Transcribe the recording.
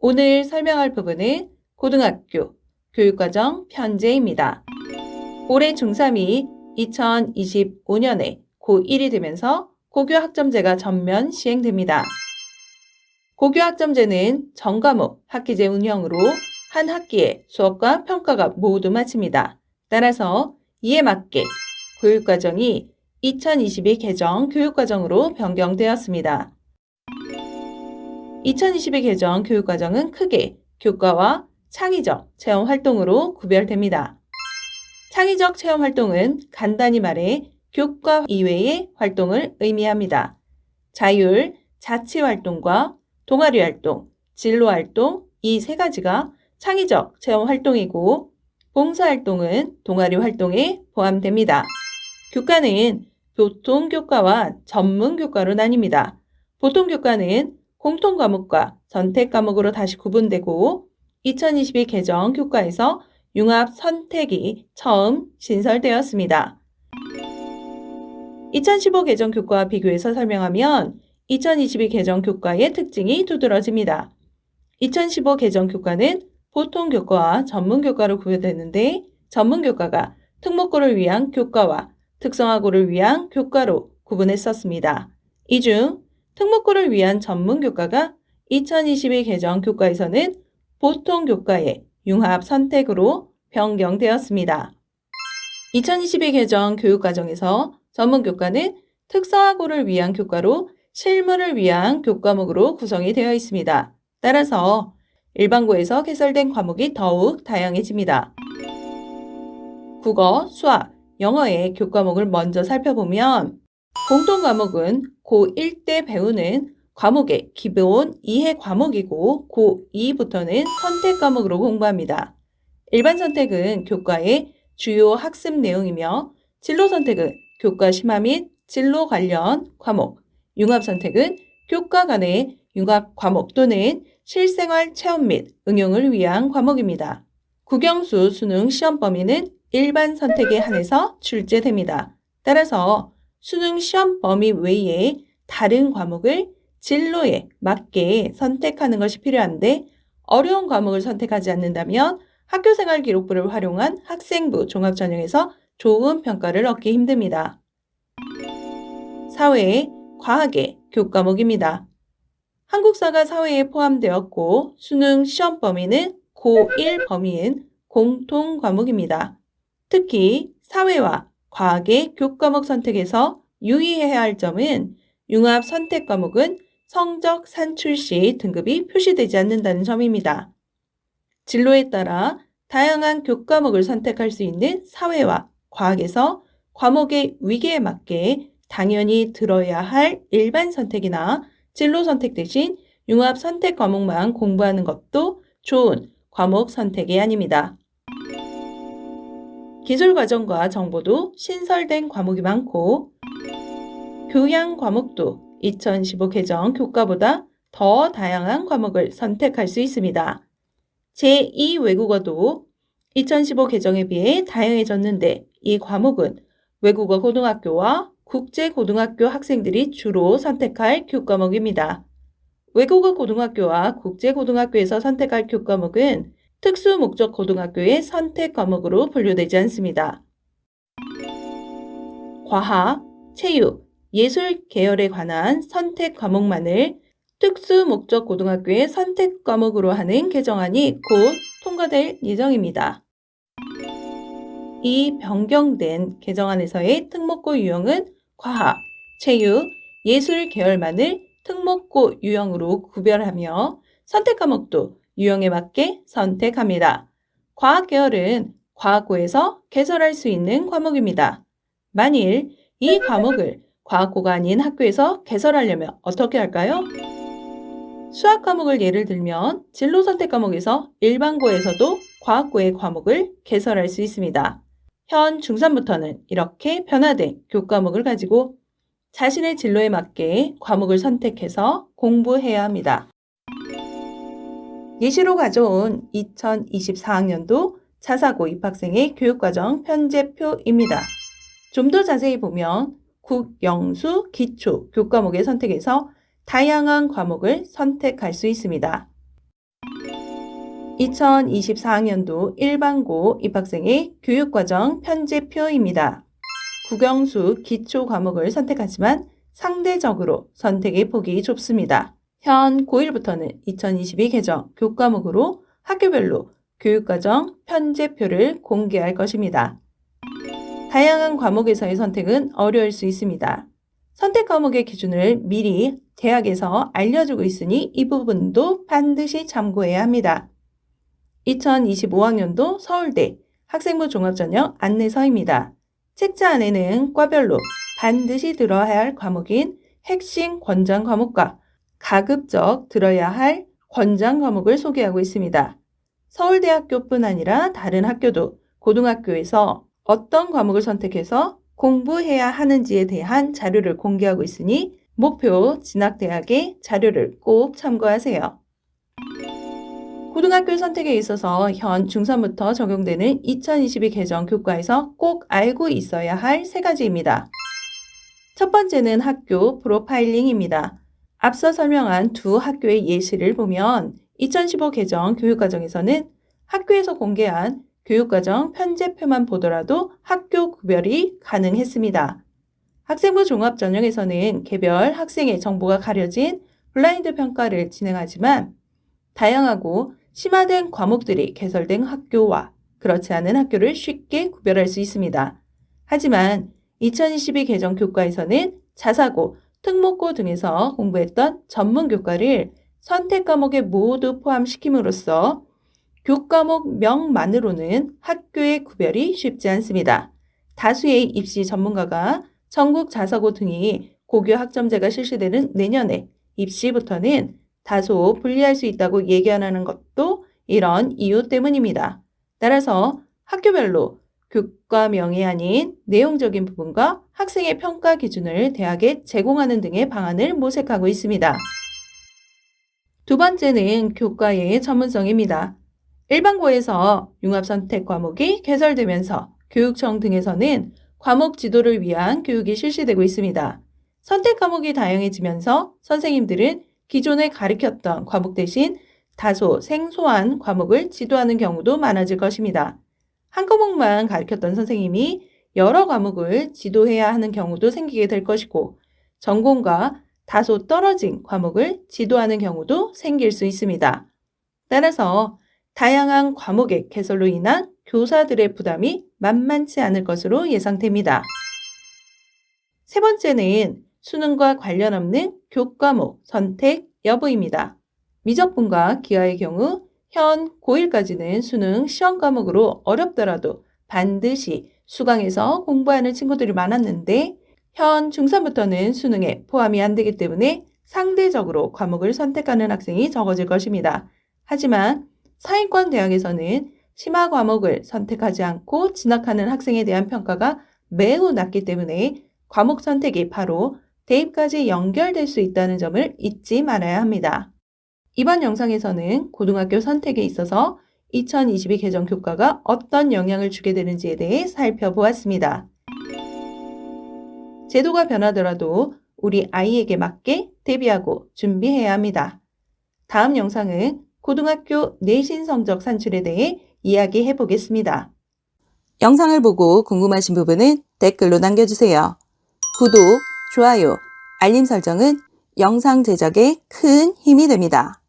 오늘 설명할 부분은 고등학교 교육과정 편제입니다. 올해 중3이 2025년에 고1이 되면서 고교 학점제가 전면 시행됩니다. 고교 학점제는 전과목 학기제 운영으로 한 학기에 수업과 평가가 모두 마칩니다. 따라서 이에 맞게 교육과정이 2022 개정 교육과정으로 변경되었습니다. 2022 개정 교육과정은 크게 교과와 창의적 체험활동으로 구별됩니다. 창의적 체험활동은 간단히 말해 교과 이외의 활동을 의미합니다. 자율, 자치활동과 동아리활동, 진로활동 이 세 가지가 창의적 체험활동이고 봉사활동은 동아리활동에 포함됩니다. 교과는 보통교과와 전문교과로 나뉩니다. 보통교과는 공통과목과 선택과목으로 다시 구분되고 2022 개정 교과에서 융합선택이 처음 신설되었습니다. 2015 개정 교과와 비교해서 설명하면 2022 개정 교과의 특징이 두드러집니다. 2015 개정 교과는 보통교과와 전문교과로 구별되는데 전문교과가 특목고를 위한 교과와 특성화고를 위한 교과로 구분했었습니다. 이 중 특목고를 위한 전문교과가 2022 개정 교과에서는 보통교과의 융합선택으로 변경되었습니다. 2022 개정 교육과정에서 전문교과는 특성화고를 위한 교과로 실무를 위한 교과목으로 구성이 되어 있습니다. 따라서 일반고에서 개설된 과목이 더욱 다양해집니다. 국어, 수학, 영어의 교과목을 먼저 살펴보면 공통과목은 고1 때 배우는 과목의 기본 이해 과목이고 고2부터는 선택 과목으로 공부합니다. 일반 선택은 교과의 주요 학습 내용이며 진로 선택은 교과 심화 및 진로 관련 과목, 융합 선택은 교과 간의 융합 과목 또는 실생활 체험 및 응용을 위한 과목입니다. 국영수 수능 시험 범위는 일반 선택에 한해서 출제됩니다. 따라서 수능 시험 범위 외에 다른 과목을 진로에 맞게 선택하는 것이 필요한데 어려운 과목을 선택하지 않는다면 학교생활 기록부를 활용한 학생부 종합전형에서 좋은 평가를 얻기 힘듭니다. 사회, 과학의 교과목입니다. 한국사가 사회에 포함되었고 수능 시험 범위는 고1 범위인 공통 과목입니다. 특히 사회와 과학의 교과목 선택에서 유의해야 할 점은 융합 선택 과목은 성적 산출 시 등급이 표시되지 않는다는 점입니다. 진로에 따라 다양한 교과목을 선택할 수 있는 사회와 과학에서 과목의 위계에 맞게 당연히 들어야 할 일반 선택이나 진로 선택 대신 융합 선택 과목만 공부하는 것도 좋은 과목 선택이 아닙니다. 기술과정과 정보도 신설된 과목이 많고 교양 과목도 2015 개정 교과보다 더 다양한 과목을 선택할 수 있습니다. 제2 외국어도 2015 개정에 비해 다양해졌는데 이 과목은 외국어 고등학교와 국제고등학교 학생들이 주로 선택할 교과목입니다. 외국어 고등학교와 국제고등학교에서 선택할 교과목은 특수목적 고등학교의 선택 과목으로 분류되지 않습니다. 과학, 체육, 예술 계열에 관한 선택 과목만을 특수목적 고등학교의 선택 과목으로 하는 개정안이 곧 통과될 예정입니다. 이 변경된 개정안에서의 특목고 유형은 과학, 체육, 예술 계열만을 특목고 유형으로 구별하며 선택 과목도 유형에 맞게 선택합니다. 과학 계열은 과학고에서 개설할 수 있는 과목입니다. 만일 이 과목을 과학고가 아닌 학교에서 개설하려면 어떻게 할까요? 수학 과목을 예를 들면 진로 선택 과목에서 일반고에서도 과학고의 과목을 개설할 수 있습니다. 현 중3부터는 이렇게 변화된 교과목을 가지고 자신의 진로에 맞게 과목을 선택해서 공부해야 합니다. 예시로 가져온 2024학년도 자사고 입학생의 교육과정 편제표입니다. 좀 더 자세히 보면 국영수 기초 교과목의 선택에서 다양한 과목을 선택할 수 있습니다. 2024학년도 일반고 입학생의 교육과정 편제표입니다. 국영수 기초 과목을 선택하지만 상대적으로 선택의 폭이 좁습니다. 현 고1부터는 2022 개정 교과목으로 학교별로 교육과정 편제표를 공개할 것입니다. 다양한 과목에서의 선택은 어려울 수 있습니다. 선택 과목의 기준을 미리 대학에서 알려주고 있으니 이 부분도 반드시 참고해야 합니다. 2025학년도 서울대 학생부 종합전형 안내서입니다. 책자 안에는 과별로 반드시 들어야 할 과목인 핵심 권장 과목과 가급적 들어야 할 권장 과목을 소개하고 있습니다. 서울대학교뿐 아니라 다른 학교도 고등학교에서 어떤 과목을 선택해서 공부해야 하는지에 대한 자료를 공개하고 있으니 목표 진학대학의 자료를 꼭 참고하세요. 고등학교 선택에 있어서 현 중3부터 적용되는 2022 개정 교과에서 꼭 알고 있어야 할 3가지입니다. 첫 번째는 학교 프로파일링입니다. 앞서 설명한 두 학교의 예시를 보면 2015 개정 교육과정에서는 학교에서 공개한 교육과정 편제표만 보더라도 학교 구별이 가능했습니다. 학생부 종합전형에서는 개별 학생의 정보가 가려진 블라인드 평가를 진행하지만 다양하고 심화된 과목들이 개설된 학교와 그렇지 않은 학교를 쉽게 구별할 수 있습니다. 하지만 2022 개정 교과에서는 자사고, 특목고 등에서 공부했던 전문 교과를 선택 과목에 모두 포함시킴으로써 교과목명만으로는 학교의 구별이 쉽지 않습니다. 다수의 입시 전문가가 전국 자사고 등이 고교 학점제가 실시되는 내년에 입시부터는 다소 불리할 수 있다고 예견하는 것도 이런 이유 때문입니다. 따라서 학교별로 교과명이 아닌 내용적인 부분과 학생의 평가 기준을 대학에 제공하는 등의 방안을 모색하고 있습니다. 두 번째는 교과의 전문성입니다. 일반고에서 융합선택 과목이 개설되면서 교육청 등에서는 과목 지도를 위한 교육이 실시되고 있습니다. 선택 과목이 다양해지면서 선생님들은 기존에 가르쳤던 과목 대신 다소 생소한 과목을 지도하는 경우도 많아질 것입니다. 한 과목만 가르쳤던 선생님이 여러 과목을 지도해야 하는 경우도 생기게 될 것이고 전공과 다소 떨어진 과목을 지도하는 경우도 생길 수 있습니다. 따라서 다양한 과목의 개설로 인한 교사들의 부담이 만만치 않을 것으로 예상됩니다. 세 번째는 수능과 관련 없는 교과목 선택 여부입니다. 미적분과 기하의 경우 현 고1까지는 수능 시험 과목으로 어렵더라도 반드시 수강해서 공부하는 친구들이 많았는데 현 중3부터는 수능에 포함이 안 되기 때문에 상대적으로 과목을 선택하는 학생이 적어질 것입니다. 하지만 상위권 대학에서는 심화 과목을 선택하지 않고 진학하는 학생에 대한 평가가 매우 낮기 때문에 과목 선택이 바로 대입까지 연결될 수 있다는 점을 잊지 말아야 합니다. 이번 영상에서는 고등학교 선택에 있어서 2022 개정 교과가 어떤 영향을 주게 되는지에 대해 살펴보았습니다. 제도가 변하더라도 우리 아이에게 맞게 대비하고 준비해야 합니다. 다음 영상은 고등학교 내신 성적 산출에 대해 이야기해 보겠습니다. 영상을 보고 궁금하신 부분은 댓글로 남겨주세요. 구독, 좋아요, 알림 설정은 영상 제작에 큰 힘이 됩니다.